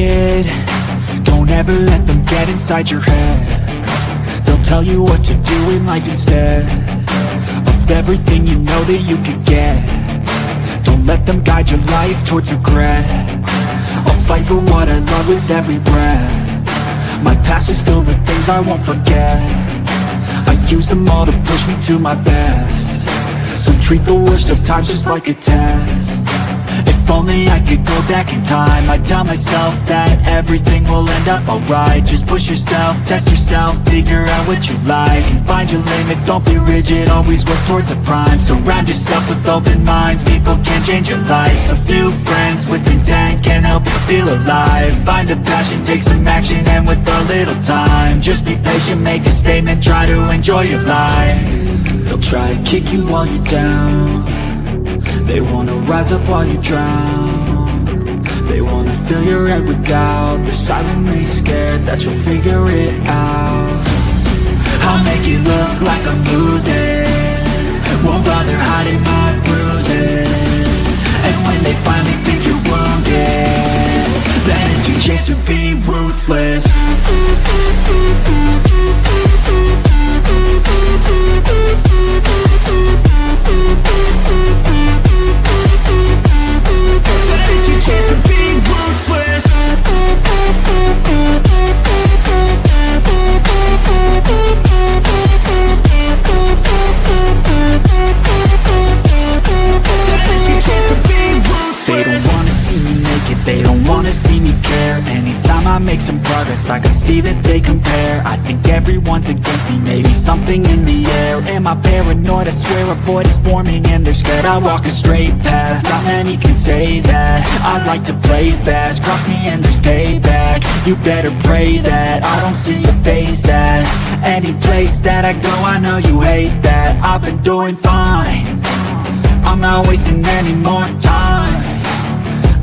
kid, don't ever let them get inside your head. They'll tell you what to do in life instead of everything you know that you could get. Don't let them guide your life towards regret. I'll fight for what I love with every breath. My past is filled with things I won't forget. I use them all to push me to my best. So treat the worst of times just like a test. If only I could go back in time, I'd tell myself that everything will end up alright. Just push yourself, test yourself, figure out what you like, and find your limits, don't be rigid, always work towards a prime. Surround yourself with open minds, people can change your life. A few friends with intent can help you feel alive. Find a passion, take some action, and with a little time, just be patient, make a statement, try to enjoy your life. They'll try to kick you while you're down. They wanna rise up while you drown. They wanna fill your head with doubt. They're silently scared that you'll figure it out. I'll make it look like I'm losing, won't bother hiding my bruises. And when they finally think you're wounded, then it's your chance to be ruthless. It's your chance to be ruthless. They don't wanna see me naked, they don't wanna see me care. Anytime I make some progress, I can see that they compare. I think everyone's against me, maybe something in the air. Am I paranoid? I swear a void is forming and they're scared. I walk a straight path, not many can say that. I like to play fast, cross me and there's payback. You better pray that I don't see your face at any place that I go. I know you hate that. I've been doing fine, I'm not wasting any more time.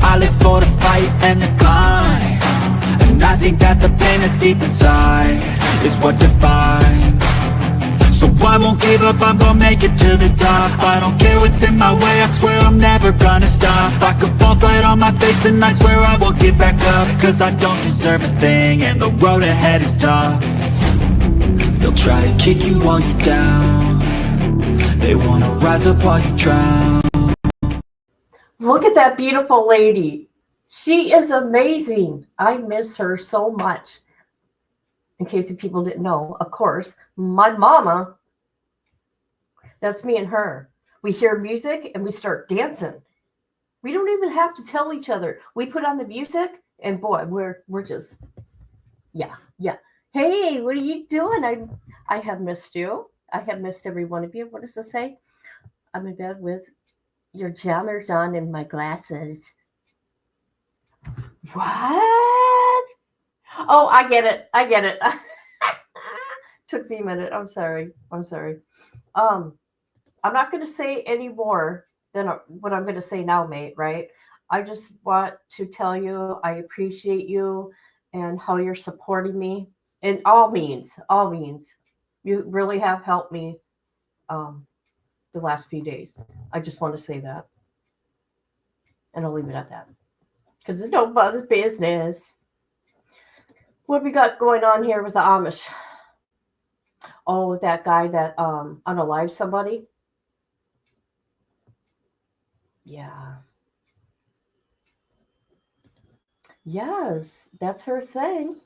I live for the fight and the climb, and I think that the pain that's deep inside is what defines. So I won't give up, I'm gonna make it to the top. I don't care what's in my way, I swear I'm never gonna stop. I could fall flat on my face and I swear I will get back up, cause I don't deserve a thing and the road ahead is tough. They'll try to kick you while you're down. They wanna rise up while you drown. Look at that beautiful lady. She is amazing. I miss her so much. In case if people didn't know, of course, my mama, that's me and her. We hear music and we start dancing. We don't even have to tell each other. We put on the music and boy, we're just, yeah. Hey, what are you doing? I have missed you. I have missed every one of you. What does this say? I'm in bed with your jammers on and my glasses. What? Oh, I get it. Took me a minute. I'm sorry. I'm not going to say any more than what I'm going to say now, mate, right? I just want to tell you I appreciate you and how you're supporting me in all means. You really have helped me the last few days. I just want to say that. And I'll leave it at that. Because it's nobody's business. What have we got going on here with the Amish? Oh, that guy that unalived somebody? Yeah. Yes, that's her thing.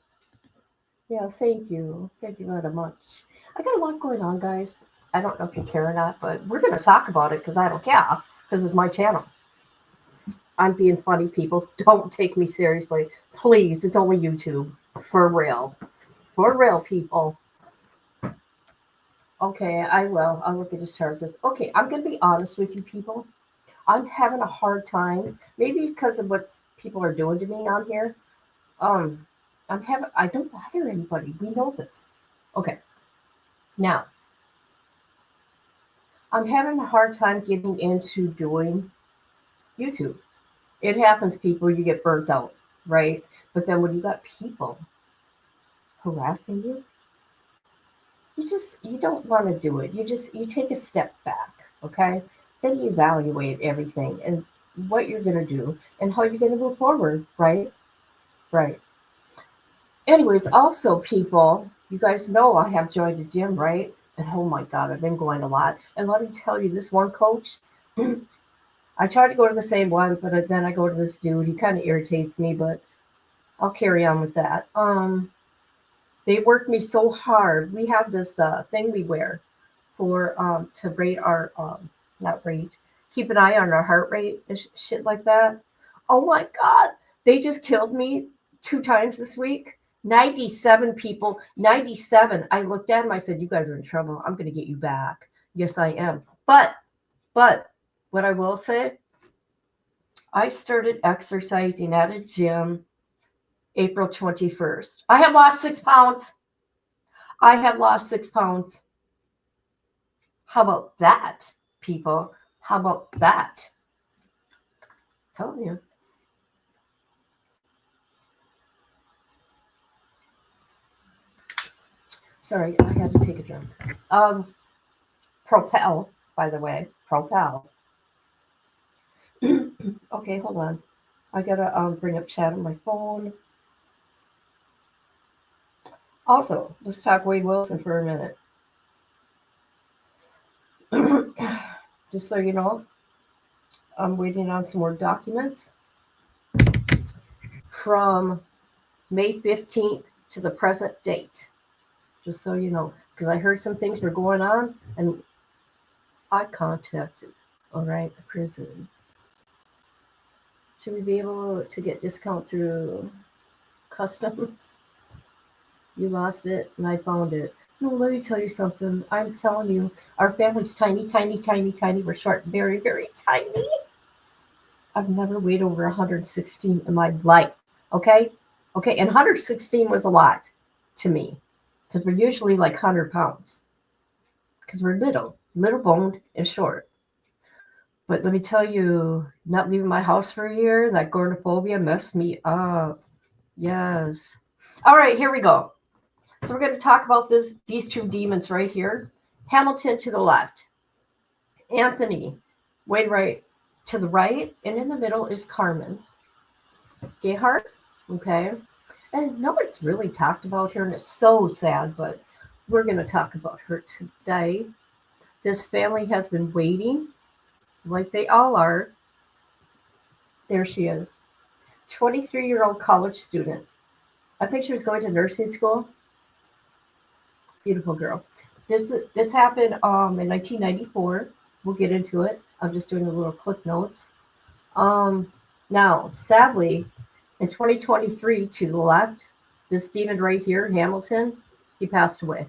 Yeah, thank you. Thank you very much. I got a lot going on, guys. I don't know if you care or not, but we're going to talk about it because I don't care, because it's my channel. I'm being funny, people. Don't take me seriously. Please, it's only YouTube. For real. For real, people. Okay, I will. I'll look at his charges. Okay, I'm going to be honest with you, people. I'm having a hard time. Maybe it's because of what people are doing to me on here. I don't bother anybody. We know this. Okay. Now, I'm having a hard time getting into doing YouTube. It happens, people, you get burnt out, right? But then when you got people harassing you, you don't want to do it. You take a step back, okay? Then you evaluate everything and what you're going to do and how you're going to move forward, right? Right. Anyways, also people, you guys know I have joined the gym, right? And oh my God, I've been going a lot. And let me tell you, this one coach, I try to go to the same one, but then I go to this dude. He kind of irritates me, but I'll carry on with that. They work me so hard. We have this thing we wear for to rate our not rate, keep an eye on our heart rate and shit like that. Oh my God, they just killed me 2 times this week. 97 people, 97. I looked at them. I said, "You guys are in trouble. I'm going to get you back." Yes, I am. But what I will say, I started exercising at a gym April 21st. I have lost 6 pounds. I have lost 6 pounds. How about that, people? How about that? Telling you. Sorry, I had to take a drink. Propel, by the way. Propel. Okay, hold on. I gotta bring up chat on my phone. Also, let's talk Wade Wilson for a minute. Just so you know, I'm waiting on some more documents from May 15th to the present date. Just so you know, because I heard some things were going on, and I contacted, all right, the prison. Should we be able to get discount through customs? You lost it, and I found it. No, let me tell you something. I'm telling you, our family's tiny, tiny, tiny, tiny. We're short, very, very tiny. I've never weighed over 116 in my life. Okay? Okay, and 116 was a lot to me because we're usually like 100 pounds because we're little boned and short. But let me tell you, not leaving my house for a year, that agoraphobia messed me up. Yes. All right, here we go. So we're going to talk about these two demons right here. Hamilton to the left. Anthony Wainwright to the right. And in the middle is Carmen Gayhart. Okay. And nobody's really talked about her, and it's so sad, but we're going to talk about her today. This family has been waiting, like they all are. There she is. 23-year-old college student. I think she was going to nursing school. Beautiful girl. This happened in 1994. We'll get into it. I'm just doing a little clip notes. Now, sadly, in 2023, to the left, this demon right here, Hamilton, he passed away.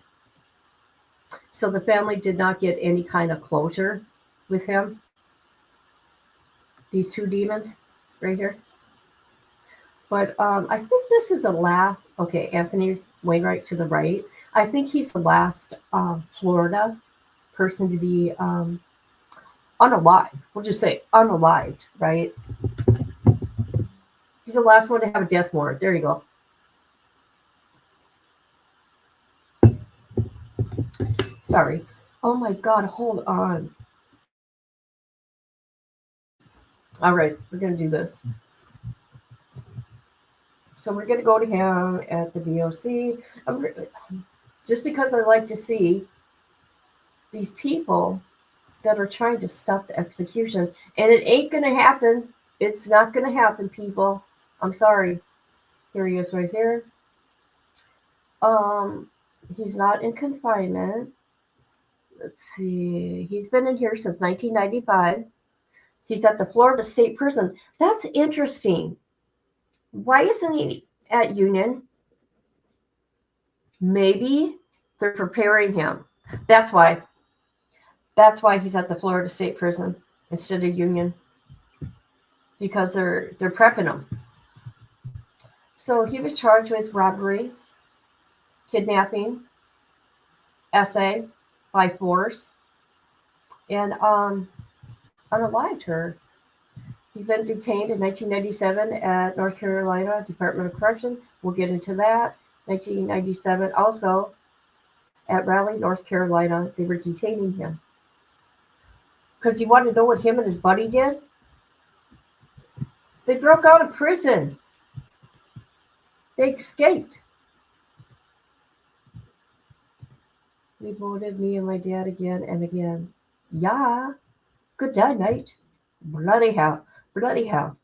So the family did not get any kind of closure with him. These two demons right here. But I think this is the last. Okay, Anthony Wainwright to the right. I think he's the last Florida person to be unalived. We'll just say unalived, right? He's the last one to have a death warrant. There you go. Sorry. Oh my God, hold on. All right, we're going to do this. So we're going to go to him at the DOC. Just because I like to see these people that are trying to stop the execution. And it ain't going to happen. It's not going to happen, people. I'm sorry. Here he is right here. He's not in confinement. Let's see. He's been in here since 1995. He's at the Florida State Prison. That's interesting. Why isn't he at Union? Maybe they're preparing him. That's why. That's why he's at the Florida State Prison instead of Union. Because they're prepping him. So he was charged with robbery, kidnapping, essay by force, and unalived her. He's been detained in 1997 at North Carolina Department of Corrections. We'll get into that. 1997 also at Raleigh, North Carolina. They were detaining him. Because you want to know what him and his buddy did? They broke out of prison. They escaped. We voted me and my dad again and again. Yeah. Good day, mate. Bloody hell. Bloody hell.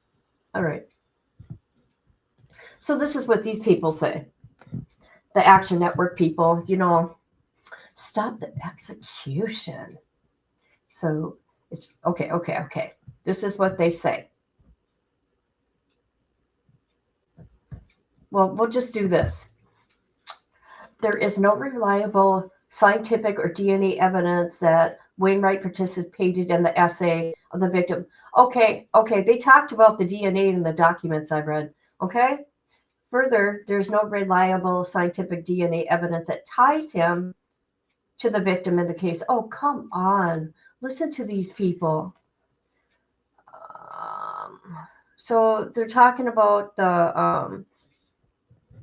All right. So this is what these people say. The Action Network people, stop the execution. So it's okay. This is what they say. Well, we'll just do this. There is no reliable scientific or DNA evidence that Wainwright participated in the essay of the victim. Okay, they talked about the DNA in the documents I read. Okay? Further, there's no reliable scientific DNA evidence that ties him to the victim in the case. Oh, come on. Listen to these people. So they're talking about the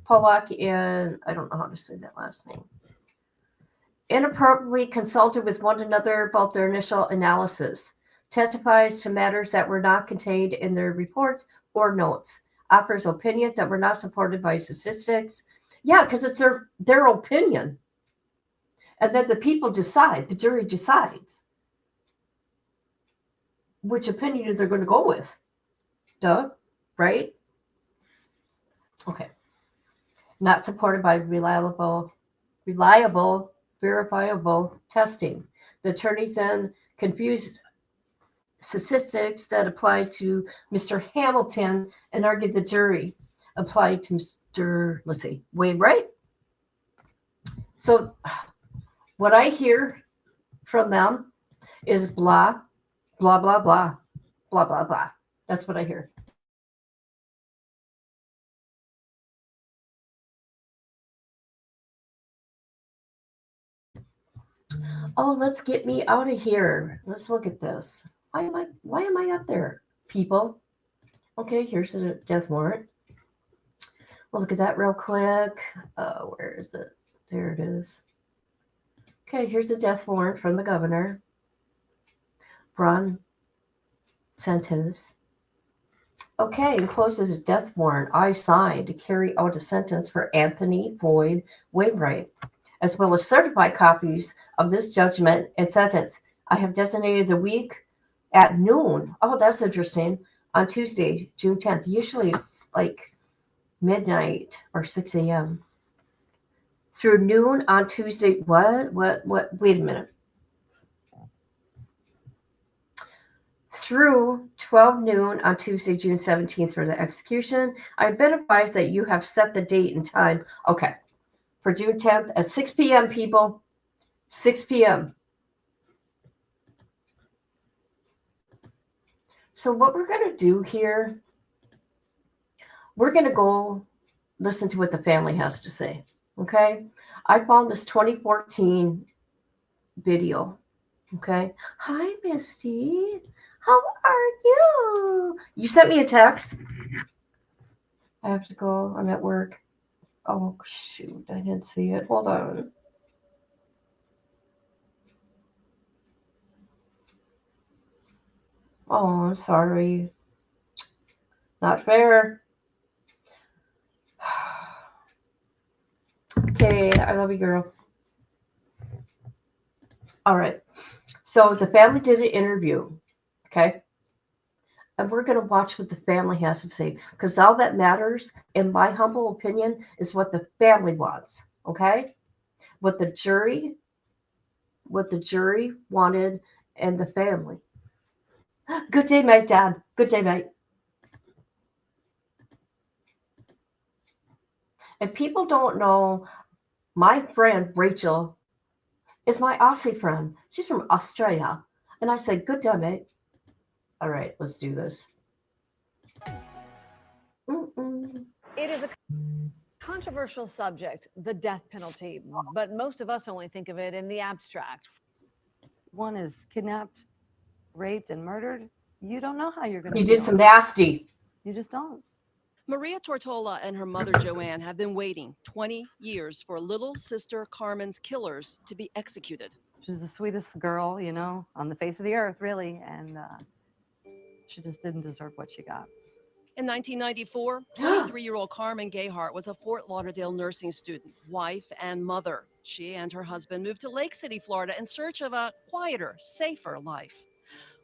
Pollock and I don't know how to say that last name. Inappropriately consulted with one another about their initial analysis, testifies to matters that were not contained in their reports or notes, offers opinions that were not supported by statistics. Yeah, because it's their opinion. And then the people decide, the jury decides which opinion they're going to go with. Duh, right? Okay. Not supported by reliable, verifiable testing. The attorneys then confused statistics that applied to Mr. Hamilton and argued the jury applied to Mr. Wainwright. So what I hear from them is blah, blah, blah, blah, blah, blah, blah. That's what I hear. Oh, let's get me out of here. Let's look at this. Why am I up there, people? Okay, here's the death warrant. We'll look at that real quick. Where is it? There it is. Okay, here's the death warrant from the governor. Ron sentence. Okay, encloses a death warrant I signed to carry out a sentence for Anthony Floyd Wainwright, as well as certified copies of this judgment and sentence. I have designated the week at noon. Oh, that's interesting. On Tuesday, June 10th. Usually it's like midnight or 6 a.m. Through noon on Tuesday. What? Wait a minute. Through 12 noon on Tuesday, June 17th for the execution. I've been advised that you have set the date and time. Okay. For June 10th at 6 p.m., people. 6 p.m. So what we're going to do here, we're going to go listen to what the family has to say. Okay? I found this 2014 video. Okay? Hi, Misty. How are you? You sent me a text. I have to go. I'm at work. Oh, shoot. I didn't see it. Hold on. Oh, I'm sorry. Not fair. Okay, I love you, girl. All right. So the family did an interview. Okay. And we're going to watch what the family has to say because all that matters, in my humble opinion, is what the family wants. Okay. What the jury wanted and the family. Good day, mate, Dad. Good day, mate. And people don't know my friend Rachel is my Aussie friend. She's from Australia. And I said, good day, mate. All right, let's do this. It is a controversial subject, the death penalty, but most of us only think of it in the abstract. One is kidnapped, raped, and murdered. You don't know how you're going to You did some nasty. You just don't. Maria Tortola and her mother Joanne have been waiting 20 years for little sister Carmen's killers to be executed. She's the sweetest girl, on the face of the earth, really, and she just didn't deserve what she got. In 1994, 23-year-old Carmen Gayhart was a Fort Lauderdale nursing student, wife, and mother. She and her husband moved to Lake City, Florida in search of a quieter, safer life.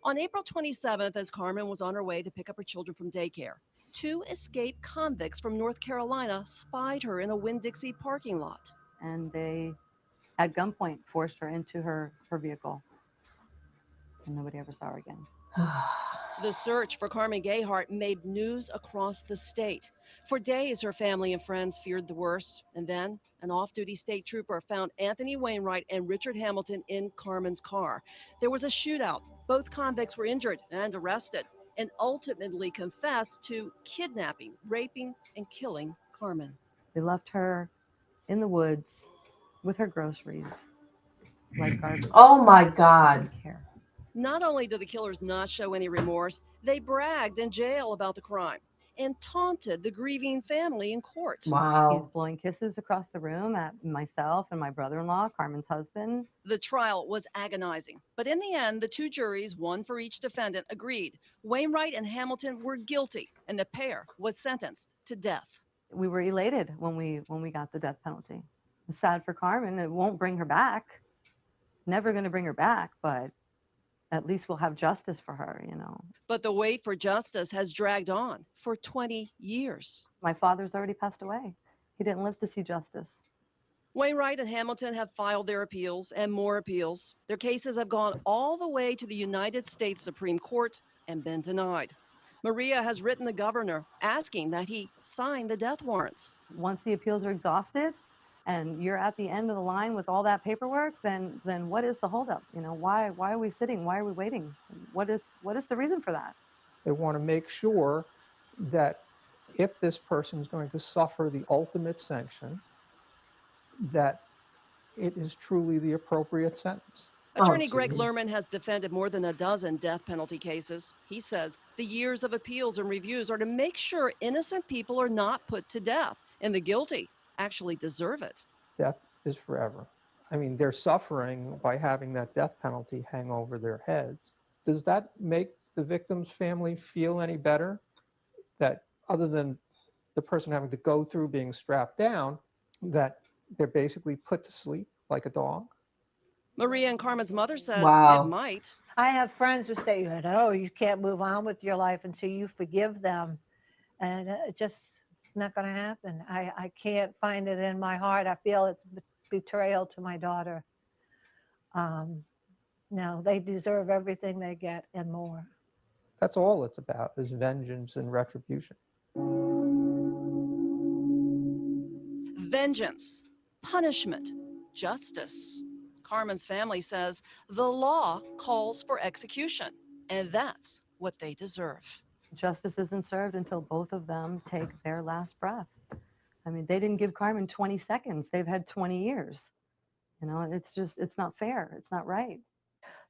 On April 27th, as Carmen was on her way to pick up her children from daycare, two escaped convicts from North Carolina spied her in a Winn-Dixie parking lot. And they, at gunpoint, forced her into her vehicle. And nobody ever saw her again. The search for Carmen Gayhart made news across the state. For days, her family and friends feared the worst. And then, an off-duty state trooper found Anthony Wainwright and Richard Hamilton in Carmen's car. There was a shootout. Both convicts were injured and arrested, and ultimately confessed to kidnapping, raping, and killing Carmen. They left her in the woods with her groceries, like garbage. Oh my God. Didn't care. Not only did the killers not show any remorse, they bragged in jail about the crime and taunted the grieving family in court. He's Wow. blowing kisses across the room at myself and my brother-in-law, Carmen's husband. The trial was agonizing, but in the end, the two juries, one for each defendant, agreed. Wainwright and Hamilton were guilty, and the pair was sentenced to death. We were elated when we got the death penalty. It's sad for Carmen. It won't bring her back. Never going to bring her back, but at least we'll have justice for her, you know. But the wait for justice has dragged on for 20 years. My father's already passed away. He didn't live to see justice. Wainwright and Hamilton have filed their appeals and more appeals. Their cases have gone all the way to the United States Supreme Court and been denied. Maria has written the governor asking that he sign the death warrants. Once the appeals are exhausted and you're at the end of the line with all that paperwork, then what is the holdup? You know, why are we sitting? Why are we waiting? What is the reason for that? They want to make sure that if this person is going to suffer the ultimate sanction, that it is truly the appropriate sentence. Attorney Oh, Greg geez. Lerman has defended more than a dozen death penalty cases. He says the years of appeals and reviews are to make sure innocent people are not put to death, and the guilty actually deserve it. Death is forever. I mean, they're suffering by having that death penalty hang over their heads. Does that make the victim's family feel any better? That other than the person having to go through being strapped down, that they're basically put to sleep like a dog? Maria and Carmen's mother says Wow. it might. I have friends who say, no, you can't move on with your life until you forgive them. And it's just not going to happen. I can't find it in my heart. I feel it's betrayal to my daughter. No, they deserve everything they get and more. That's all it's about, is vengeance and retribution. Vengeance, punishment, justice. Carmen's family says the law calls for execution, and that's what they deserve. Justice isn't served until both of them take their last breath. I mean, they didn't give Carmen 20 seconds. They've had 20 years. You know, it's not fair. It's not right.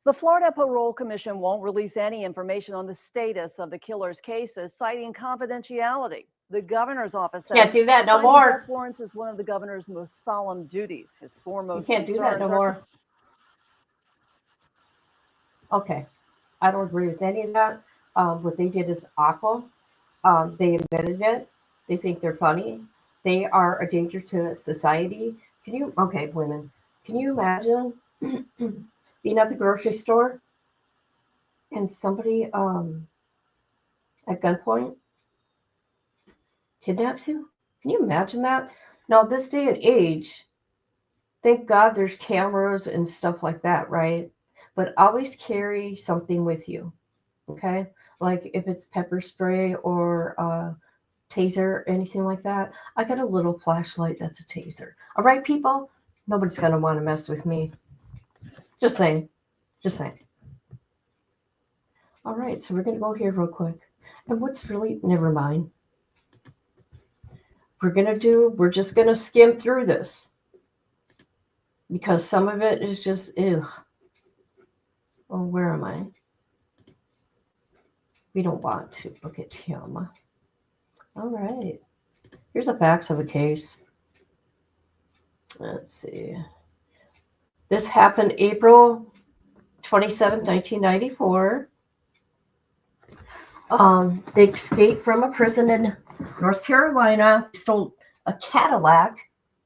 The Florida Parole Commission won't release any information on the status of the killer's cases, citing confidentiality. The governor's office says Can't do that no signing more. death warrants is one of the governor's most solemn duties. His You foremost can't do that concerns no are more. Okay. I don't agree with any of that. What they did is awful. They admitted it. They think they're funny. They are a danger to society. Okay, women, can you imagine being at the grocery store and somebody at gunpoint kidnaps you? Can you imagine that? Now, this day and age, thank God there's cameras and stuff like that, right? But always carry something with you, okay? Like if it's pepper spray or taser, anything like that. I got a little flashlight that's a taser. All right, people? Nobody's going to want to mess with me. Just saying. Just saying. All right, so we're going to go here real quick. And what's really, never mind. We're just going to skim through this. Because some of it is just, ew. Oh, where am I? We don't want to look at him. All right. Here's the facts of the case. Let's see. This happened April 27, 1994. They escaped from a prison in North Carolina, stole a Cadillac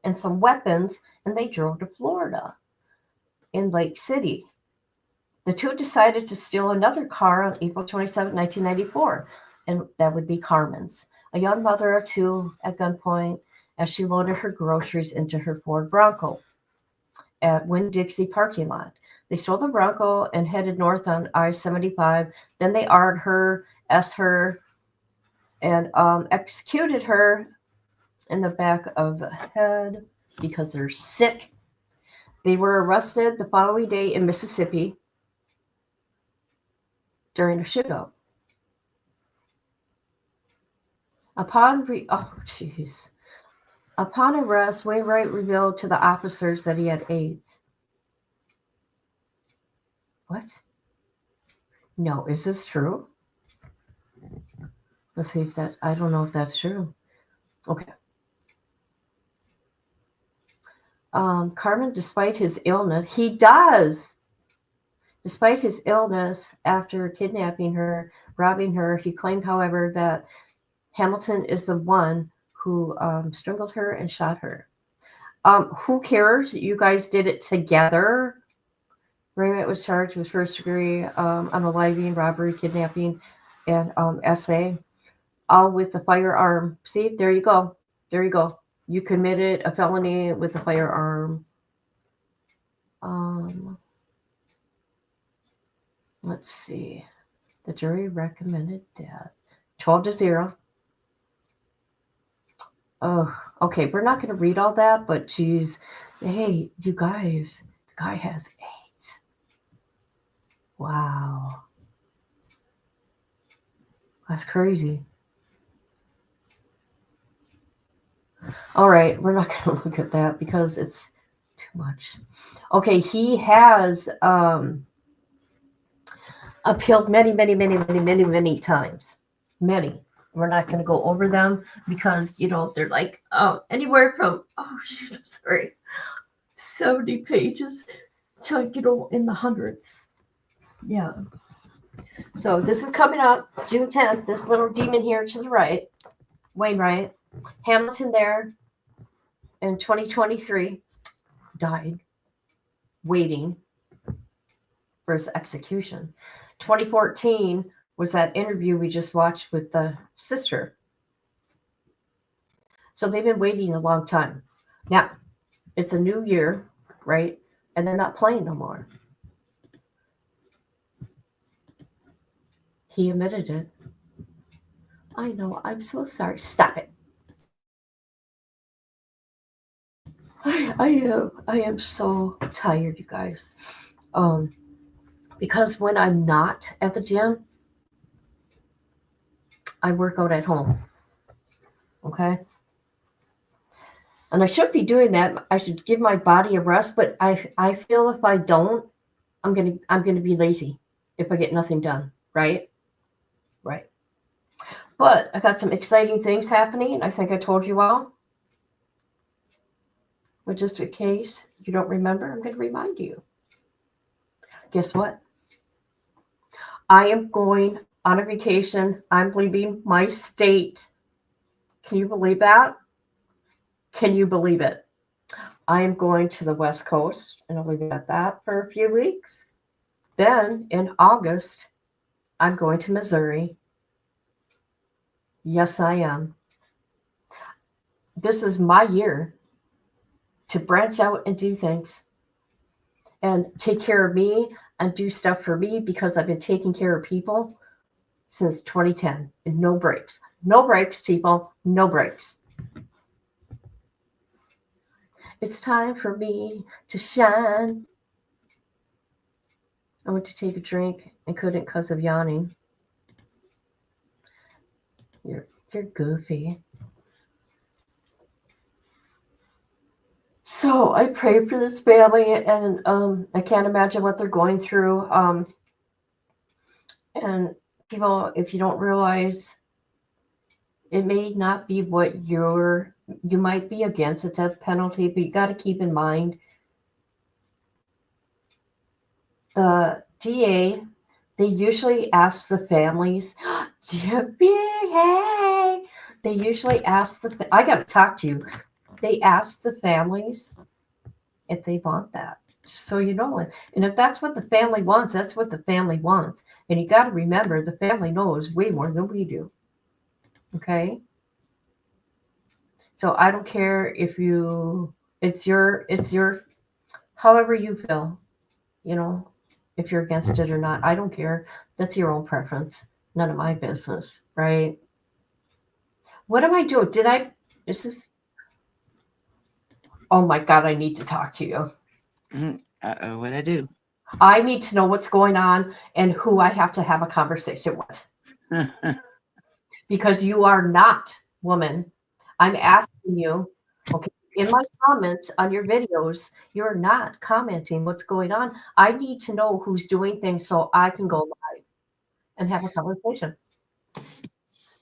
and some weapons, and they drove to Florida in Lake City. The two decided to steal another car on April 27, 1994, and that would be Carmen's, a young mother of two, at gunpoint as she loaded her groceries into her Ford Bronco at Winn-Dixie parking lot. They stole the Bronco and headed north on I-75. Then they R'd her, S'd her, and executed her in the back of the head because they're sick. They were arrested the following day in Mississippi during a shootout. Upon arrest, Wainwright revealed to the officers that he had AIDS. What? No, is this true? Let's see if that, I don't know if that's true. Okay. Carmen, despite his illness, despite his illness after kidnapping her, robbing her, he claimed, however, that Hamilton is the one who strangled her and shot her. Who cares? You guys did it together. Wainwright was charged with first degree unaliving, robbery, kidnapping, and SA, all with the firearm. See, there you go. There you go. You committed a felony with a firearm. Let's see. The jury recommended death. 12-0. Oh, okay. We're not going to read all that, but geez, hey, you guys, the guy has AIDS. Wow. That's crazy. All right, we're not going to look at that because it's too much. Okay, he has appealed many times. Many. We're not going to go over them because, they're like anywhere from, I'm sorry, 70 pages to, in the hundreds. Yeah. So this is coming up June 10th. This little demon here to the right, Wainwright, Hamilton there in 2023, died waiting for his execution. 2014 was that interview we just watched with the sister. So they've been waiting a long time. Now, it's a new year, right? And they're not playing no more. He admitted it. I know, I'm so sorry. Stop it. I am so tired, you guys. Because when I'm not at the gym, I work out at home. Okay? And I should be doing that. I should give my body a rest, but I feel if I don't, I'm gonna be lazy if I get nothing done, right? Right. But I got some exciting things happening. I think I told you all. But just in case you don't remember, I'm gonna remind you. Guess what? I am going on a vacation. I'm leaving my state. Can you believe that? Can you believe it? I am going to the West Coast, and I'll leave it at that for a few weeks. Then in August, I'm going to Missouri. Yes, I am. This is my year to branch out and do things and take care of me and do stuff for me because I've been taking care of people since 2010 and no breaks. No breaks, people. No breaks. It's time for me to shine. I went to take a drink and couldn't because of yawning. You're goofy. So I pray for this family, and I can't imagine what they're going through. And people, if you don't realize, it may not be what you might be against a death penalty, but you got to keep in mind the DA, They usually ask the families, Jimmy, hey. They usually ask I got to talk to you. They ask the families if they want that. Just so you know it. And if that's what the family wants, that's what the family wants. And you got to remember the family knows way more than we do. Okay? So I don't care if it's your however you feel, you know, if you're against it or not. I don't care. That's your own preference. None of my business, right? What am I doing? Is this, oh my God, I need to talk to you. Uh-oh, what'd I do? I need to know what's going on and who I have to have a conversation with because you are not, woman. I'm asking you, okay, in my comments on your videos, you're not commenting what's going on. I need to know who's doing things so I can go live and have a conversation.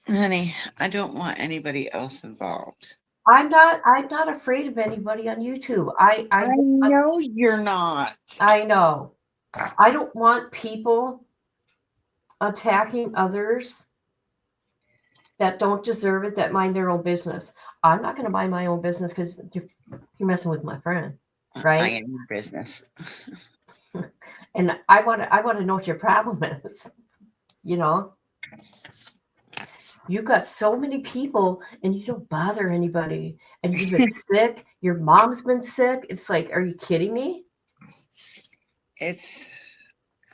Honey, I don't want anybody else involved. I'm not afraid of anybody on YouTube. I know you're not. I know. I don't want people attacking others that don't deserve it, that mind their own business. I'm not going to mind my own business because you're messing with my friend, I right? am your business. And I want to know what your problem is. You know, you've got so many people and you don't bother anybody, and you've been sick. Your mom's been sick. It's like, are you kidding me? I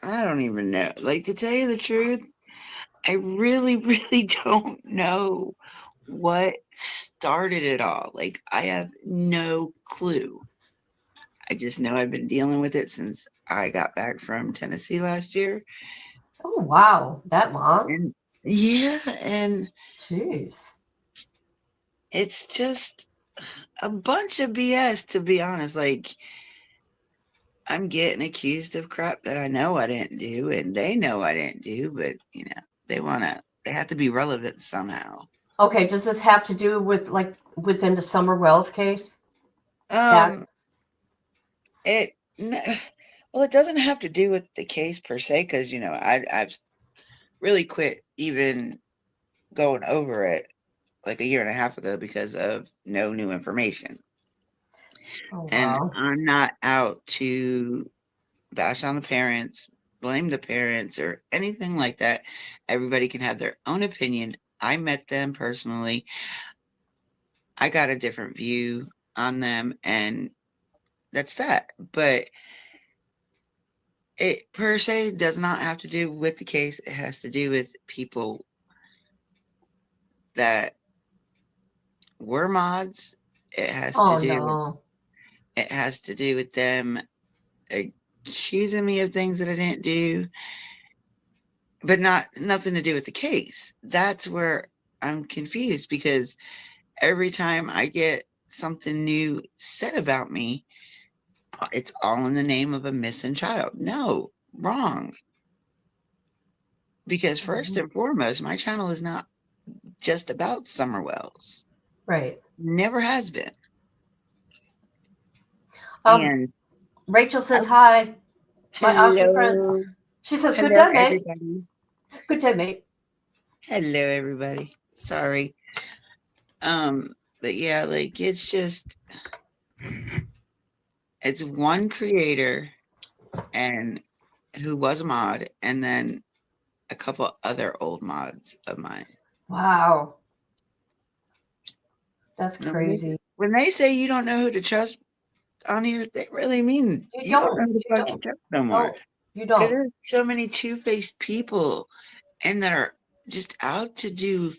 don't even know. Like, to tell you the truth, I really, really don't know what started it all. Like, I have no clue. I just know I've been dealing with it since I got back from Tennessee last year. Oh wow, that long? And yeah, and Jeez. it's just a bunch of BS, to be honest. Like, I'm getting accused of crap that I know I didn't do, and they know I didn't do, but they have to be relevant somehow. Okay, does this have to do with like within the Summer Wells case? Um, it well, it doesn't have to do with the case per se, because I've really quit even going over it like a year and a half ago because of no new information. Oh And wow. I'm not out to bash on the parents, blame the parents, or anything like that. Everybody can have their own opinion. I met them personally. I got a different view on them, and that's that. But it per se does not have to do with the case. It has to do with people that were mods. It has to Oh do with no. it has to do with them accusing me of things that I didn't do, but nothing to do with the case. That's where I'm confused, because every time I get something new said about me, it's all in the name of a missing child. No, wrong. Because first and foremost, my channel is not just about Summer Wells. Right. Never has been. Um, And Rachel says hi. My good friend. hello, She says, "Good hello day, mate. everybody. Good day, mate." Hello everybody. Sorry. But yeah, like it's one creator and who was a mod, and then a couple other old mods of mine. Wow, that's Now, crazy. when they say you don't know who to trust on here, they really mean You you don't don't. know who to You fucking don't. trust no more. No, you Because don't. there's so many two-faced people, and that are just out to do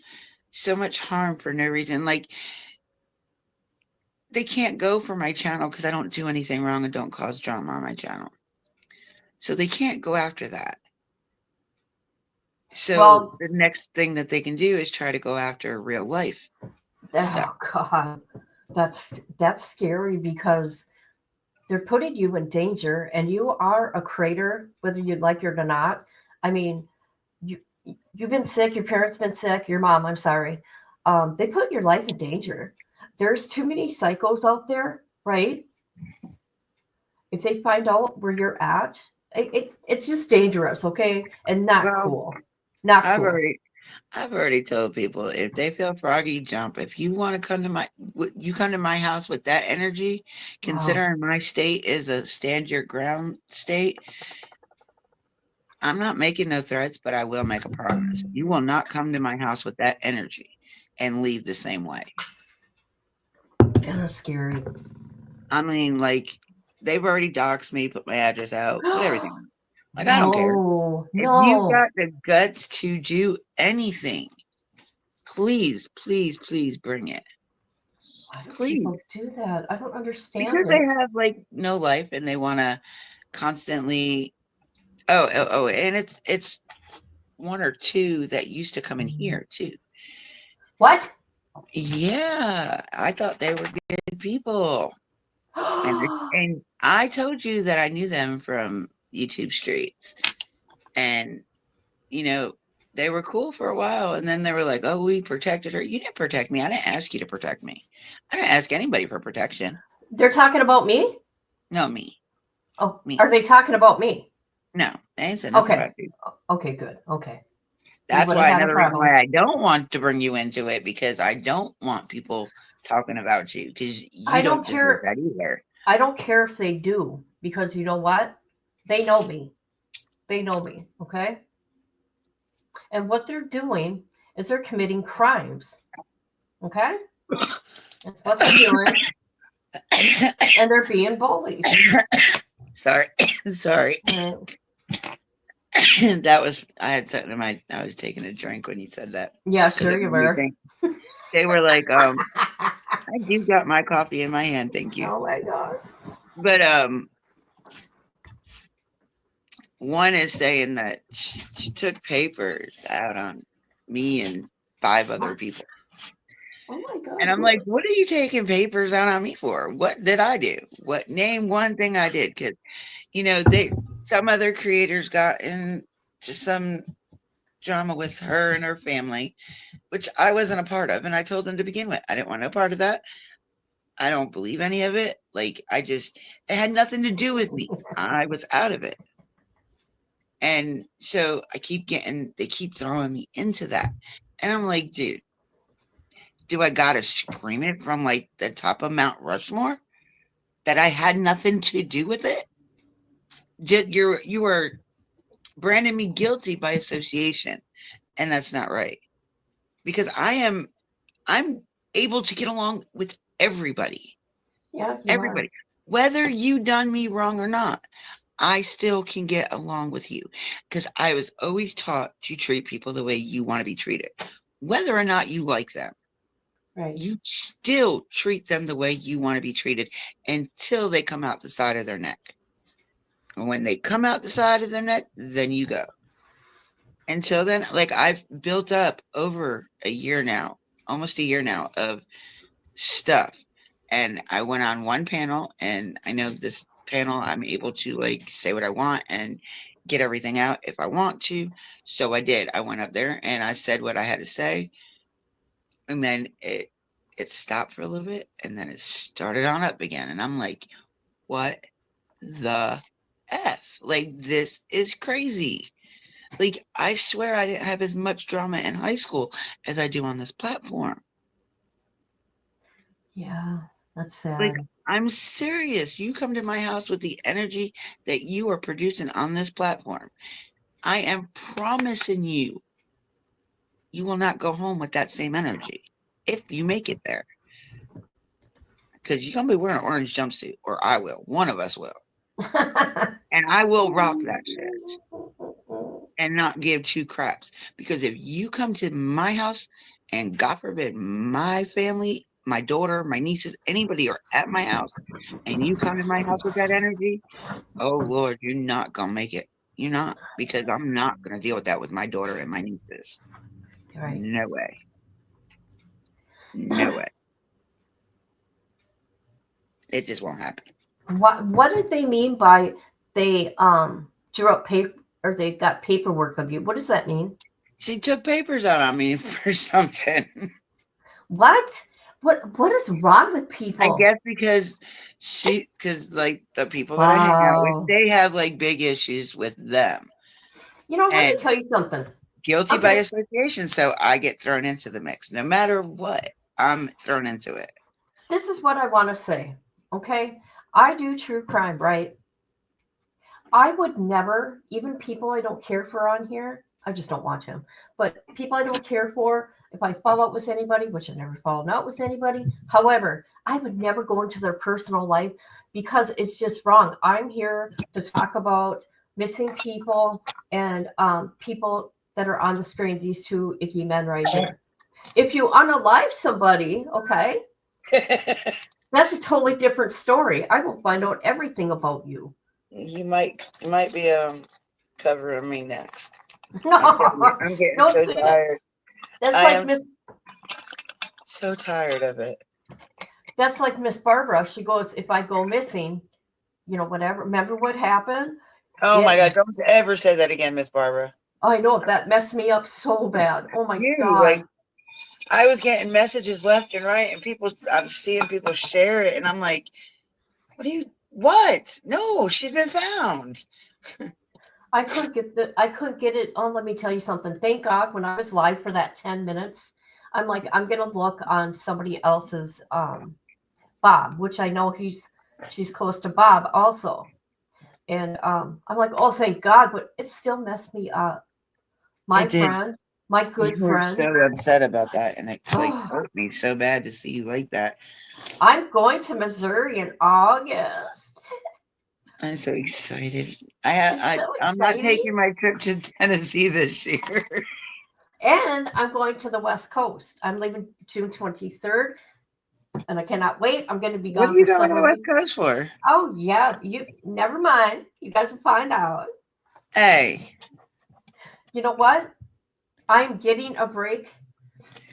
so much harm for no reason. Like, they can't go for my channel because I don't do anything wrong and don't cause drama on my channel. So they can't go after that. So Well, the next thing that they can do is try to go after real life stuff. oh God, that's scary because they're putting you in danger, and you are a creator, whether you like it or not. I mean, you you've been sick. Your parents been sick. Your mom. I'm sorry. They put your life in danger. There's too many psychos out there, right? If they find out where you're at, It's just dangerous, okay, and not Well, cool. Not I've cool. already I've already told people if they feel froggy, jump. If you want to come to you come to my house with that energy, Wow. considering my state is a stand your ground state, I'm not making no threats, but I will make a promise. You will not come to my house with that energy and leave the same way. Kind of scary. I mean, like, they've already doxed me, put my address out, put everything out. Like, I don't care. No, If you've no. got the guts to do anything, please, please, please bring it. Why do people Please. do that? I don't understand Because they it. have like no life and they want to constantly oh, and it's one or two that used to come in here too. What? Yeah, I thought they were good people. And I told you that I knew them from YouTube streets. And you know, they were cool for a while and then they were like, "Oh, we protected her." You didn't protect me. I didn't ask you to protect me. I didn't ask anybody for protection. They're talking about me? No, me. Oh, Me. are they talking about me? No, they ain't said nothing Okay. about you. Okay, good. Okay. We That's would have why had a another reason problem. why I don't want to bring you into it because I don't want people talking about you because I you don't don't deserve care. that either. I don't care if they do because you know what? They know me. They know me. Okay. And what they're doing is they're committing crimes. Okay. That's what they're doing. And they're being bullied. Sorry, sorry. Right. That was I had something in my. I was taking a drink when you said that Yeah, because sure it you made me were. think. They were like, I do got my coffee in my hand, thank you. Oh my God. But one is saying that she took papers out on me and 5 other people. Oh my God. And I'm like, what are you taking papers out on me for? What did I do? What name one thing I did? Because some other creators got into some drama with her and her family, which I wasn't a part of. And I told them to begin with, I didn't want no part of that. I don't believe any of it. Like it had nothing to do with me. I was out of it. And so they keep throwing me into that. And I'm like, dude, do I gotta scream it from like the top of Mount Rushmore that I had nothing to do with it? You are branding me guilty by association, and that's not right. Because I'm able to get along with everybody. Yeah, you Everybody. Whether you done me wrong or not, I still can get along with you because I was always taught to treat people the way you want to be treated. Whether or not you like them, right. you still treat them the way you want to be treated until they come out the side of their neck. And when they come out the side of their neck, then you go. Until then, like I've built up over a year now, almost a year now of stuff. And I went on one panel and I know this panel I'm able to like say what I want and get everything out if I want to. So I did. I went up there and I said what I had to say. And then it stopped for a little bit and then it started on up again. And I'm like, what the F? Like this is crazy. Like I swear I didn't have as much drama in high school as I do on this platform. Yeah, that's Like, sad. I'm serious. You come to my house with the energy that you are producing on this platform. I am promising you, you will not go home with that same energy if you make it there. Because you're going to be wearing an orange jumpsuit, or I will. One of us will. And I will rock that shit and not give two craps. Because if you come to my house and God forbid my family, my daughter, my nieces, anybody are at my house and you come to my house with that energy, oh Lord, you're not gonna make it. You're not, because I'm not gonna deal with that with my daughter and my nieces. Right. No way. No way. It just won't happen. What did they mean by they drew up paper or they got paperwork of you? What does that mean? She took papers out on me for something. What? What is wrong with I people? guess because like the people that I hang out with, Wow. they have like big issues with them You know, let me and tell you something. guilty I'm by gonna. association. So I get thrown into the mix no matter what. I'm thrown into it. This is what I want to say. Okay, I do true crime, right? I would never, even people I don't care for on here, I just don't watch him, but people I don't care for, if I fall out with anybody, which I've never fallen out with anybody, however, I would never go into their personal life because it's just wrong. I'm here to talk about missing people and people that are on the screen, these two icky men right here. If you unalive somebody, okay, that's a totally different story. I will find out everything about you. You might be covering me next. No, I'm getting don't so say that. tired. That's I like am Miss. so tired of it. That's like Miss Barbara. She goes, if I go missing, whatever. Remember what happened? Oh my It. God! Don't ever say that again, Miss Barbara. I know that messed me up so bad. Oh my You god. like I was getting messages left and right, and I'm seeing people share it, and I'm like, what? No, she's been found. I couldn't get it on. Let me tell you something. Thank God when I was live for that 10 minutes, I'm like, I'm gonna look on somebody else's Bob, which I know she's close to Bob also. And I'm like, oh thank God, but it still messed me up. My It did. friend, my You good were so friend. upset about that, and it like Oh, hurt me so bad to see you like that. I'm going to Missouri in August. I'm so excited. It's so I'm not exciting. taking my trip to Tennessee this year. And I'm going to the West Coast. I'm leaving June 23rd, and I cannot wait. I'm going to be What are gone you for going to the several West weeks. Coast for? Oh, yeah. You never mind. You guys will find out. Hey, You know what? I'm getting a break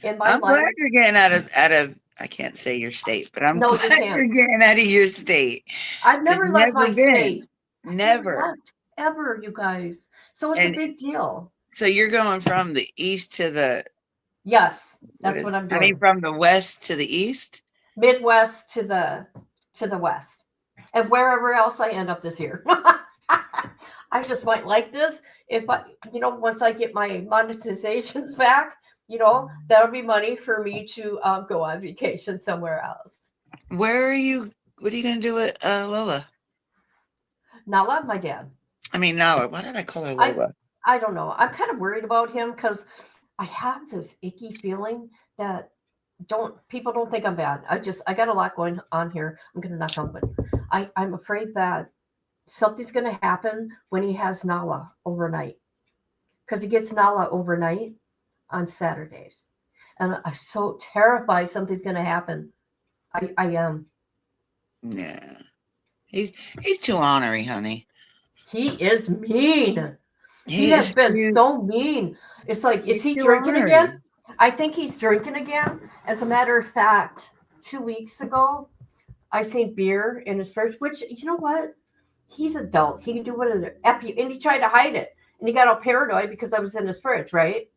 in my I'm glad life. you're getting out of. I can't say your state, but I'm No, you glad you're can't. getting out of your state I've because never left never my been, state. I've never never. left ever, you guys. So it's a And big deal. so you're going from the east to the Yes, what that's is? what I'm I mean, doing. from the west to the east. Midwest to the west, and wherever else I end up this year. I just might like this if once I get my monetizations back, that'll be money for me to go on vacation somewhere else. Where are you? What are you going to do with Lola? Not love my dad. I mean, Nala. Why did I call her I Lola? I don't know. I'm kind of worried about him because I have this icky feeling that don't people don't think I'm bad. I got a lot going on here. I'm gonna knock on wood. I'm afraid that something's gonna happen when he has Nala overnight because he gets Nala overnight on Saturdays, and I'm so terrified something's gonna happen. I am. Yeah, he's too ornery, honey. He is mean. He He has is been too. so mean. It's like, is He's he too drinking ornery. again? I think he's drinking again. As a matter of fact, 2 weeks ago, I seen beer in his fridge, which, you know what? He's adult. He can do whatever. And he tried to hide it. And he got all paranoid because I was in his fridge, right?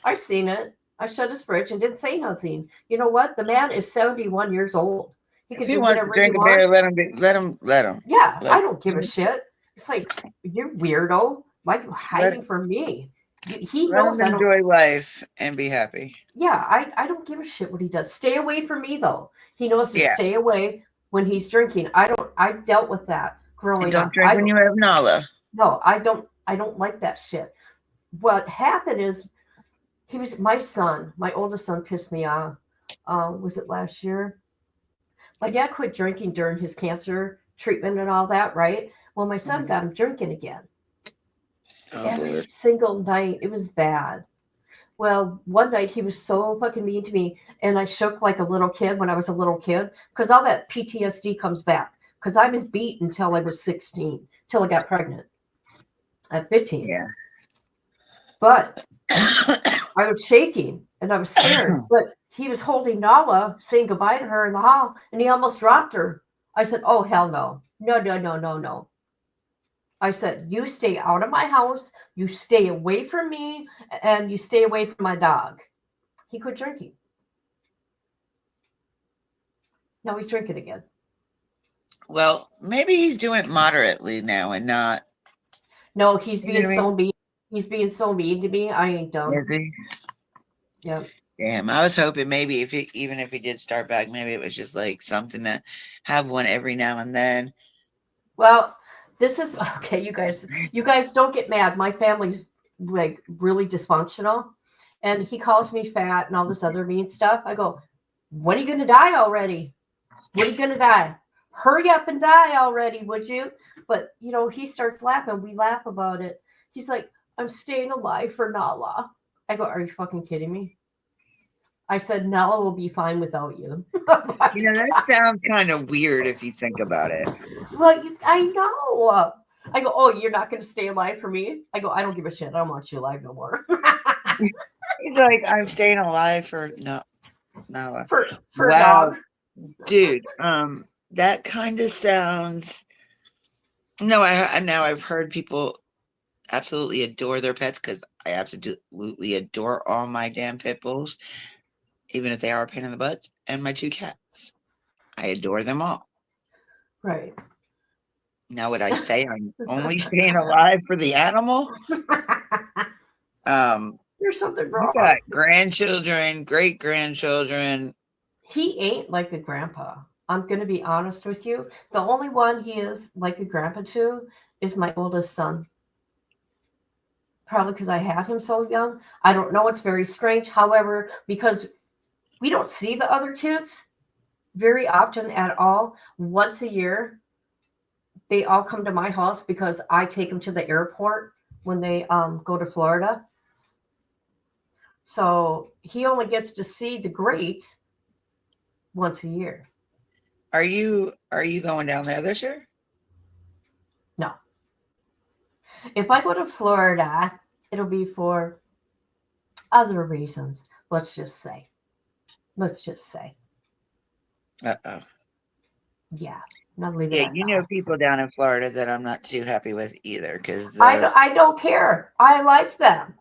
I seen it. I shut his fridge and didn't say nothing. You know what? The man is 71 years old. He If can he do wants to whatever he drink a beer, wants. let him. Let him. Yeah, Let I don't give a shit. It's like, you're weirdo. Why are you let hiding from me? He let him knows I don't. enjoy life and be happy. Yeah, I don't give a shit what he does. Stay away from me though. He knows to Yeah, stay away when he's drinking. I dealt with that and growing don't up. drink when you have Nala. No, I don't like that shit. What happened is he was my oldest son pissed me off. Was it last year? My dad quit drinking during his cancer treatment and all that, right? Well, my son got him drinking again. Oh Every Lord. single night. It was bad. Well, one night he was so fucking mean to me, and I shook like a little kid when I was a little kid because all that PTSD comes back. Because I was beat until I was 16, till I got pregnant at 15. Yeah. But I was shaking and I was scared. But he was holding Nala, saying goodbye to her in the hall, and he almost dropped her. I said, "Oh hell no, no, no, no, no, no." I said, "You stay out of my house. You stay away from me, and you stay away from my dog." He quit drinking. No, he's drinking again. Well, maybe he's doing it moderately now and not. No, he's You know being what I so mean. He's being so mean to me. I ain't mean? dumb. Is he? Yeah. Damn, I was hoping maybe even if he did start back, maybe it was just like something to have one every now and then. Well, this is okay. You guys don't get mad. My family's like really dysfunctional, and he calls me fat and all this other mean stuff. I go, when are you gonna die already? When are you gonna die? Hurry up and die already, would you? But he starts laughing. We laugh about it. He's like, I'm staying alive for Nala. I go, are you fucking kidding me? I said, Nala will be fine without you. That sounds kind of weird if you think about it. Well, I know. I go, oh, you're not going to stay alive for me? I go, I don't give a shit. I don't want you alive no more. He's like, I'm staying alive for no. for Wow, dog. dude. That kind of sounds. No, now I've heard people absolutely adore their pets because I absolutely adore all my damn pit bulls, even if they are a pain in the butts, and my 2 cats. I adore them all. Right. Now, would I say I'm only staying alive for the animal? There's something You wrong. got grandchildren, great grandchildren. He ain't like a grandpa. I'm going to be honest with you. The only one he is like a grandpa to is my oldest son. Probably because I had him so young. I don't know. It's very strange. However, because we don't see the other kids very often at all, once a year, they all come to my house because I take them to the airport when they go to Florida. So he only gets to see the greats once a year. Are you going down there this year? No. If I go to Florida, it'll be for other reasons. Let's just say. Uh-oh. Yeah. Not leaving Yeah, that. people down in Florida that I'm not too happy with either because I don't care. I like them.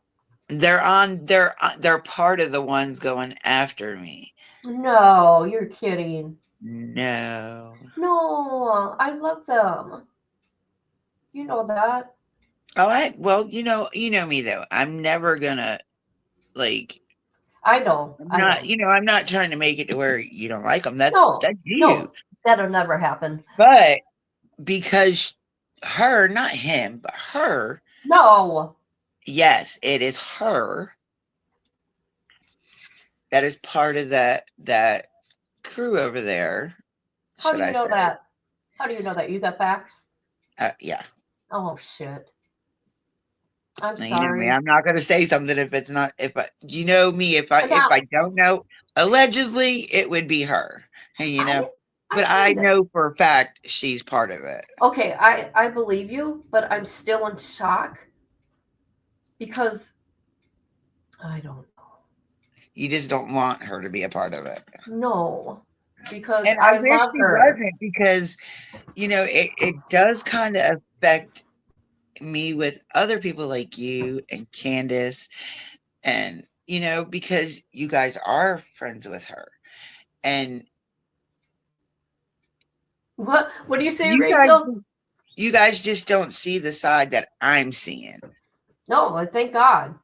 they're part of the ones going after me. No, you're kidding. No. No, I love them. You know that. Well, you know me though. I'm never gonna like. I know. I'm not trying to make it to where you don't like them. That's No, you. no, that'll never happen. But because her, not him, but her. No. Yes, it is her. That is part of that crew over there. How do you know that? How do you know that? You got facts? Yeah. Oh shit. I'm Now, sorry. you know me. I'm not going to say something if it's not. You know me. If I don't know, allegedly it would be her. But I know for a fact she's part of it. Okay, I believe you, but I'm still in shock because I don't know. You just don't want her to be a part of it. No, because and I wish love she her. wasn't because it does kind of affect me with other people like you and Candace, and because you guys are friends with her, and What do you say, Rachel? You guys just don't see the side that I'm seeing. No, thank God.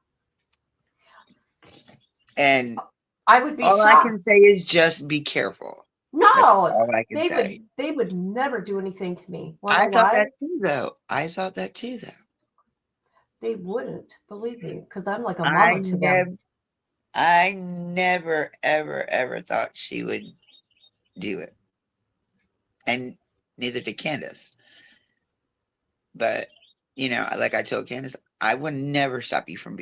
And I would be all shocked. I can say is just be careful. No, that's all I can say. They would never do anything to me. I thought that too, though. They wouldn't, believe me, because I'm like a mama to them. I never, ever, ever thought she would do it. And neither did Candace. But, like I told Candace, I would never stop you from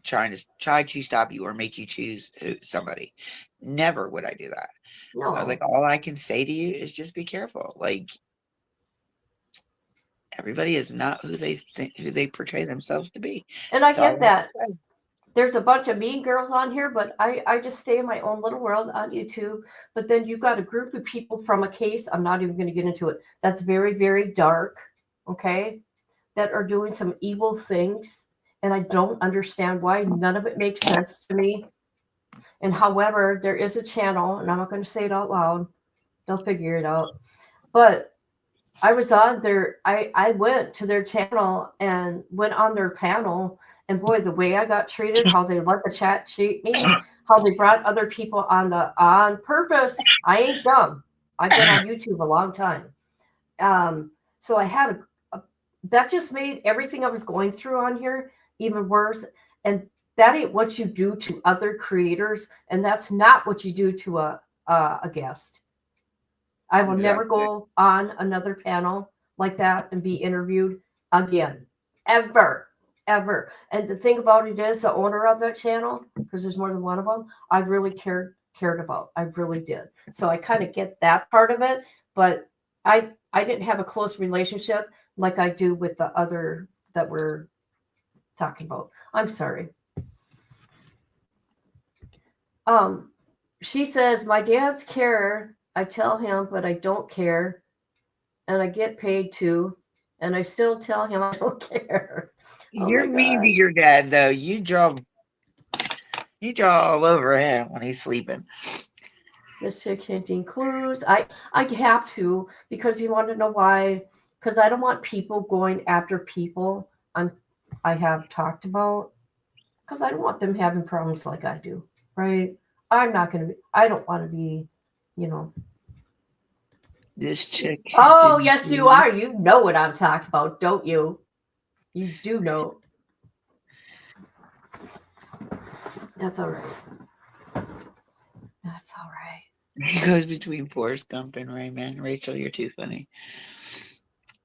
try to stop you or make you choose somebody. Never would I do that. No. I was like, all I can say to you is just be careful. Like, everybody is not who they portray themselves to be. And I get that. There's a bunch of mean girls on here, but I just stay in my own little world on YouTube. But then you've got a group of people from a case, I'm not even going to get into it, that's very, very dark, okay, that are doing some evil things. And I don't understand why. None of it makes sense to me. And however, there is a channel, and I'm not going to say it out loud, They'll figure it out. But I was on their I went to their channel and went on their panel, and boy, the way I got treated, how they let the chat treat me, how they brought other people on purpose. I ain't dumb. I've been on YouTube a long time. So I had that just made everything I was going through on here even worse. And that ain't what you do to other creators, and that's not what you do to a guest. I will never Exactly. go on another panel like that and be interviewed again, ever, ever. And the thing about it is, the owner of that channel, because there's more than one of them, I really cared about. I really did. So I kind of get that part of it, but I didn't have a close relationship like I do with the other that we're talking about. I'm sorry. Um, she says my dad's care. I tell him, but I don't care, and I get paid to, and I still tell him I don't care. Oh You're my mean to god. your dad, though. You draw all over him when he's sleeping. This chick hinting clues. I have to because you want to know why? Because I don't want people going after people I have talked about. Because I don't want them having problems like I do. Right? I'm not gonna be. I don't want to be. You know. This chick Oh didn't. yes, you are. You know what I'm talking about, don't you? You do know. That's all right. That's all right. He goes between Forrest Gump and Rayman. Rachel, you're too funny.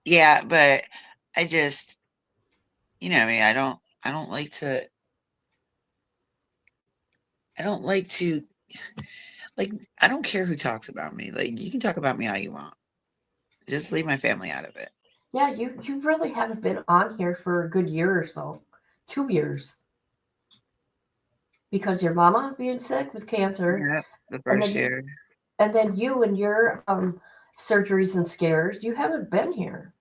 Yeah, but I just, me. I don't like to. I don't like to. Like, I don't care who talks about me. Like, you can talk about me all you want. Just leave my family out of it. Yeah, you really haven't been on here for a good year or so. 2 years. Because your mama being sick with cancer, Yeah, the and first then year. you and your surgeries and scares, you haven't been here.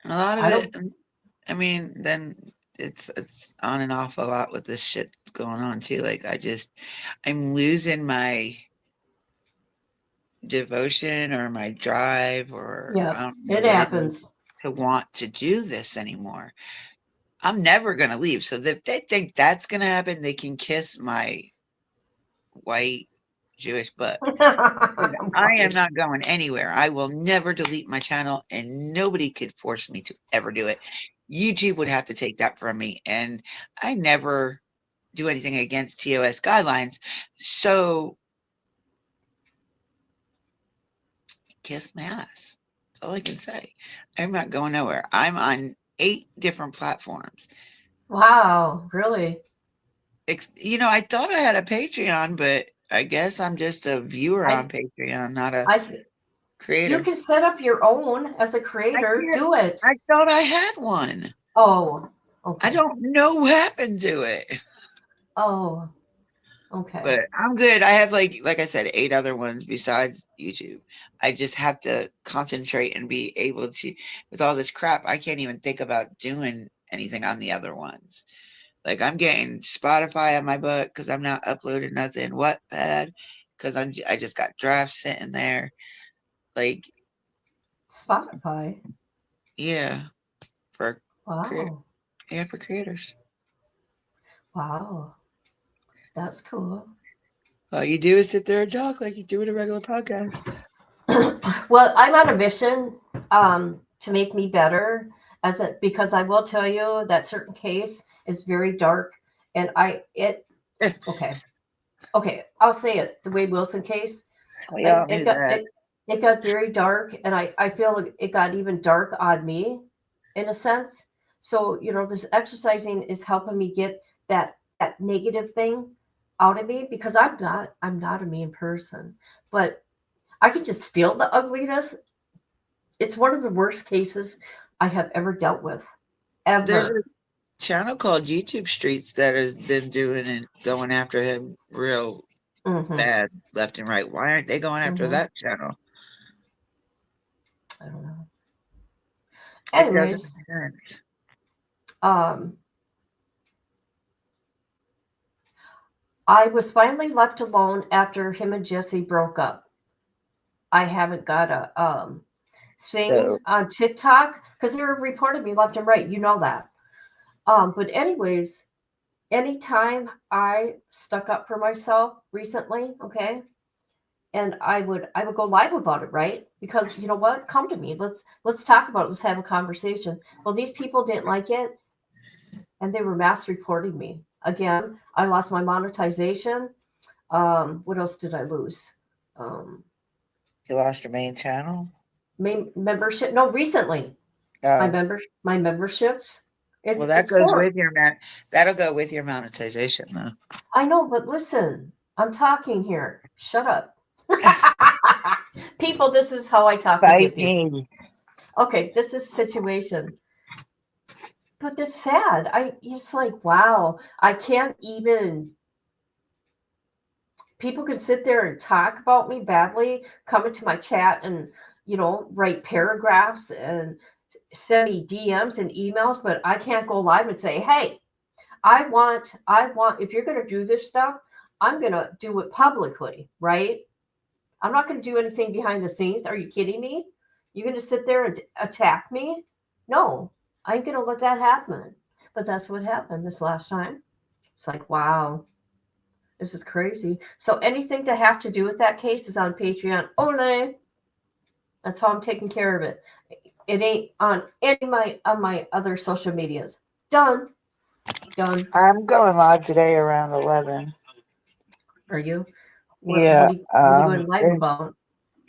And a lot of I it. don't. I mean, then it's on and off a lot with this shit going on too. Like, I'm losing my devotion or my drive, or Yeah, I don't know it what it is, happens. to want to do this anymore. I'm never gonna leave. So if they think that's gonna happen, they can kiss my white Jewish butt. I am Why? not going anywhere. I will never delete my channel, and nobody could force me to ever do it. YouTube would have to take that from me, and I never do anything against TOS guidelines. So kiss my ass. That's all I can say. I'm not going nowhere. I'm on 8 different platforms. Wow, really? I thought I had a Patreon, but I guess I'm just a viewer I on Patreon, not a I th- you creator. can set up your own as a I creator. can't. Do it. I thought I had one. Oh, I okay. don't know what happened to it. Oh, okay. But I'm good. I have, like I said, 8 other ones besides YouTube. I just have to concentrate and be able to, with all this crap, I can't even think about doing anything on the other ones. Like, I'm getting Spotify on my book because I'm not uploading nothing. Wattpad because I just got drafts sitting there. Like, Spotify. yeah, for create, Wow. yeah, for creators. Wow. That's cool. All you do is sit there and talk like you do in a regular podcast. Well, I'm on a mission to make me better because I will tell you that certain case is very dark, and okay, I'll say it, the Wade Wilson case. Oh, it, y'all it knew got that. it got very dark, and I feel like it got even dark on me in a sense. So this exercising is helping me get that negative thing out of me because I'm not a mean person, but I can just feel the ugliness. It's one of the worst cases I have ever dealt with, There's a ever. channel called YouTube Streets that has been doing and going after him real Hmm. bad, left and right. Why aren't they going after Hmm. that channel? I don't know. It doesn't Anyways, make sense. um, I was finally left alone after him and Jesse broke up. I haven't got a thing So on TikTok because they were reporting me left and right. You know that. But anyways, anytime I stuck up for myself recently, okay, and I would go live about it, right? Because you know what? Come to me. Let's talk about it. Let's have a conversation. Well, these people didn't like it, and they were mass reporting me. Again, I lost my monetization. What else did I lose? Um, you lost your main channel? membership. No, recently Oh, my memberships. well, that It's goes horrible. with your that'll go with your monetization though. I know, but listen, I'm talking here. Shut up. People, this is how I talk to Fight Dippy. me. Okay, this is situation. But it's sad. It's like, wow, I can't even people can sit there and talk about me badly, come into my chat and, write paragraphs and send me DMs and emails, but I can't go live and say, hey, if you're going to do this stuff, I'm going to do it publicly, right? I'm not going to do anything behind the scenes. Are you kidding me? You're going to sit there and attack me? No, I ain't going to let that happen. But that's what happened this last time. It's like, wow, this is crazy. So anything to have to do with that case is on Patreon. Ole. That's how I'm taking care of it. It ain't on any of my other social medias. Done. Done. I'm going live today around 11. Are you? Yeah. What are you going live about?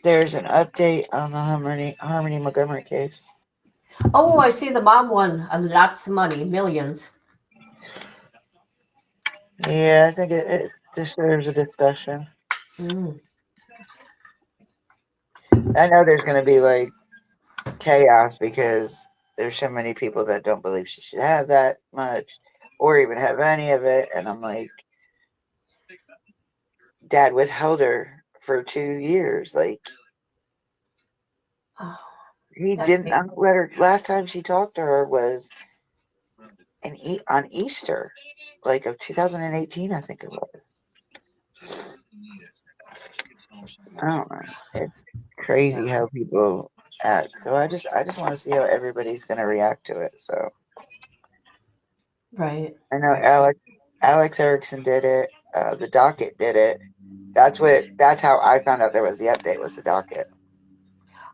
There's an update on the Harmony Montgomery case. Oh, I see the mom won lots of money, millions. Yeah, I think it deserves a discussion. Mm. I know there's going to be like chaos because there's so many people that don't believe she should have that much or even have any of it. And I'm like, Dad withheld her for 2 years. Like, Oh, he that didn't case. let her. Last time she talked to her was on Easter, like of 2018, I think it was. I don't know. It's crazy Yeah. how people act. So I just want to see how everybody's gonna react to it. So Right. I know Right. Alex Erickson did it. The docket did it. That's how I found out there was the update was the docket.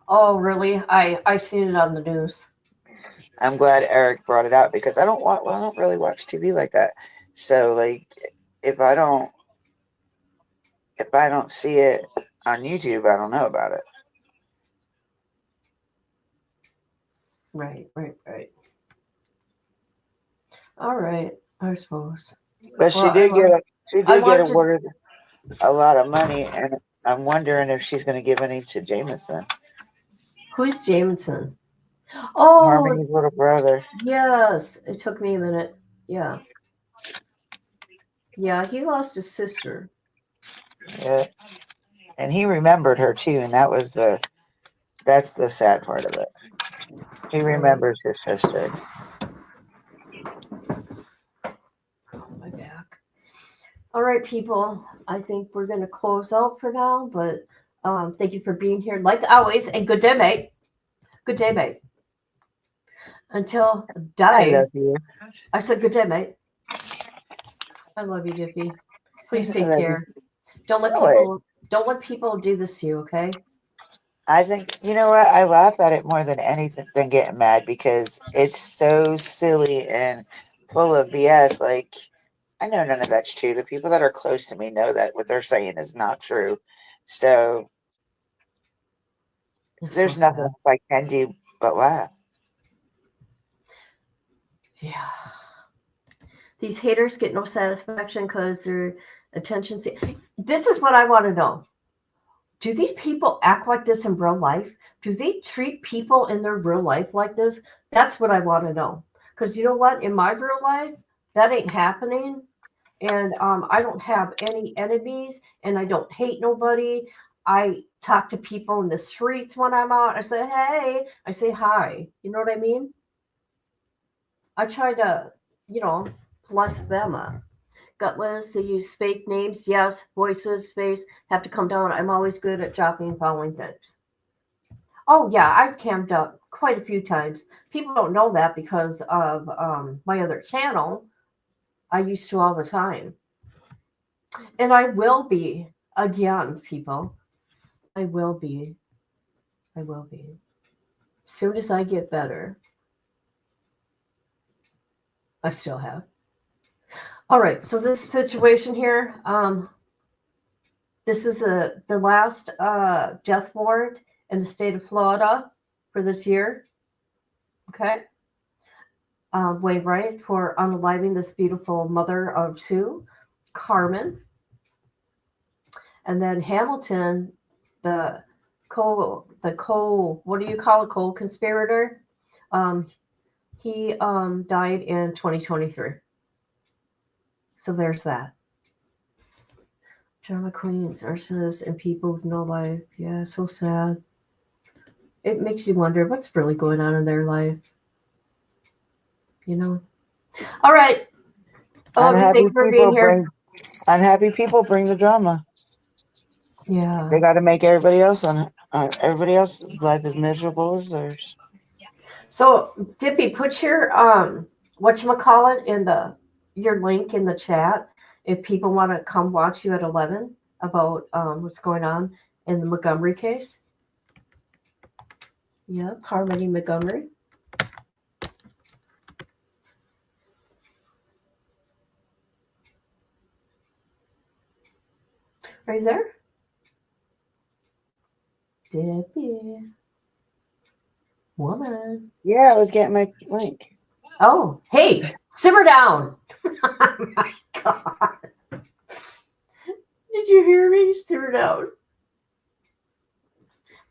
Oh, really? I seen it on the news. I'm glad Eric brought it out because I don't really watch TV like that. So like if I don't if I don't see it on YouTube, I don't know about it. Right. Right. Right. All right. I suppose. But Well, I want. she I did get wanted to. awarded a lot of money, and I'm wondering if she's going to give any to Jameson, Who's Jameson? Oh, Harmony's little brother. yes. It took me a minute. Yeah. Yeah. He lost his sister. Yeah. And he remembered her too, and that's the sad part of it. He Right. remembers his sister. My back. All right, people. I think we're going to close out for now, but thank you for being here, like always, and good day, mate. Good day, mate. Until I die. love you. I said good day, mate. I love you, Dippy. Please I take love you. care. Don't let Always. people do this to you, okay? I think you know what? I laugh at it more than anything than getting mad because it's so silly and full of BS. Like I know none of that's true. The people that are close to me know that what they're saying is not true. So It's so there's nothing sad. else I can do but laugh. Yeah. These haters get no satisfaction because their attention. This is what I want to know. Do these people act like this in real life? Do they treat people in their real life like this? That's what I want to know. Because you know what? In my real life, that ain't happening. And I don't have any enemies and I don't hate nobody. I talk to people in the streets when I'm out. I say, hey, I say hi. You know what I mean? I try to, you know, bless them up. gutless. They use fake names. Yes, voices, face have to come down. I'm always good at dropping and following things. Oh yeah, I've cammed up quite a few times. People don't know that because of my other channel. I used to all the time, and I will be again, people. I will be. I will be. As soon as I get better, I still have. All right, so this situation here, this is the last death warrant in the state of Florida for this year. Okay. Wainwright for unaliving this beautiful mother of two, Carmen. And then Hamilton, what do you call it, co-conspirator? He died in 2023. So there's that. Drama queens, arsonists, and people with no life. Yeah, so sad. It makes you wonder what's really going on in their life. You know? All right. Oh, thank you for being here. Unhappy people bring the drama. Yeah. They got to make everybody else's life as miserable as theirs. So, Dippy, put your whatchamacallit in your link in the chat if people want to come watch you at 11 about what's going on in the Montgomery case. Yep, Harmony Montgomery. Are you there? Dippy. Woman. Yeah, I was getting my link. Oh, hey, simmer down. Oh my God. Did you hear me? Simmer down.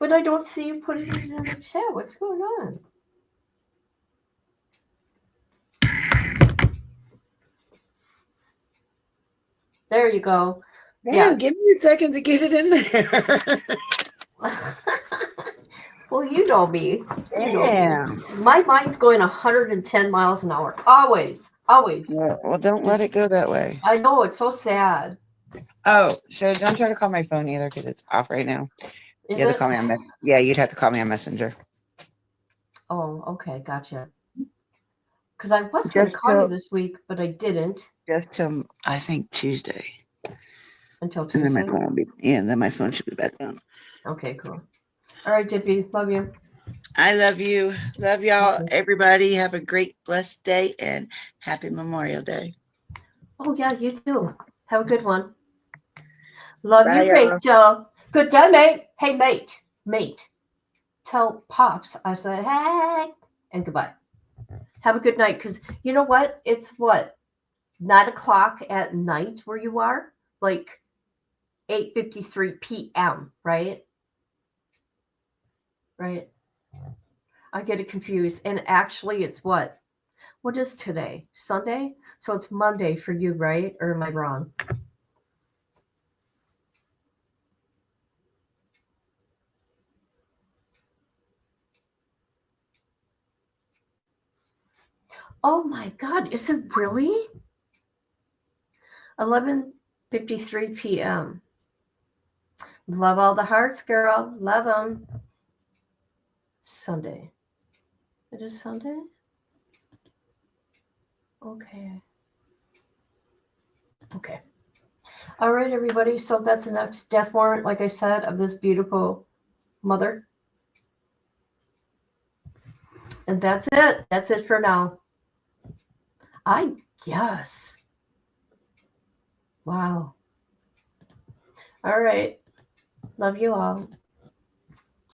But I don't see you putting it in the chat. What's going on? There you go. Man, Yeah. give me a second to get it in there. Well, you know me. You know Yeah. me. My mind's going 110 miles an hour. Always. Always. Well, don't let it go that way. I know. It's so sad. Oh, so don't try to call my phone either because it's off right now. Is You have it? to call me on Yeah, you'd have to call me on Messenger. Oh, okay. Gotcha. Because I was going to call you this week, but I didn't. Just till, I think, Tuesday. Until And then Tuesday? my phone will be, then my phone should be back on. Okay, cool. All right, Dippy. Love you. I love you. Love y'all. Everybody have a great, blessed day and happy Memorial Day. Oh, yeah, you too. Have a good one. Love Bye, you, y'all. Rachel. Good day, mate. Hey, mate. Mate. Tell Pops I said, hey, and goodbye. Have a good night. Because you know what? It's what? 9 o'clock at night where you are? Like 8:53 p.m., right? Right. I get it confused. And actually, it's what? What is today? Sunday? So it's Monday for you, right? Or am I wrong? Oh my God. Is it really? 11:53 p.m. Love all the hearts, girl. Love them. Sunday. It is Sunday? Okay. Okay. All right, everybody. So that's the next death warrant, like I said, of this beautiful mother. And that's it. That's it for now. I guess. Wow. All right. Love you all.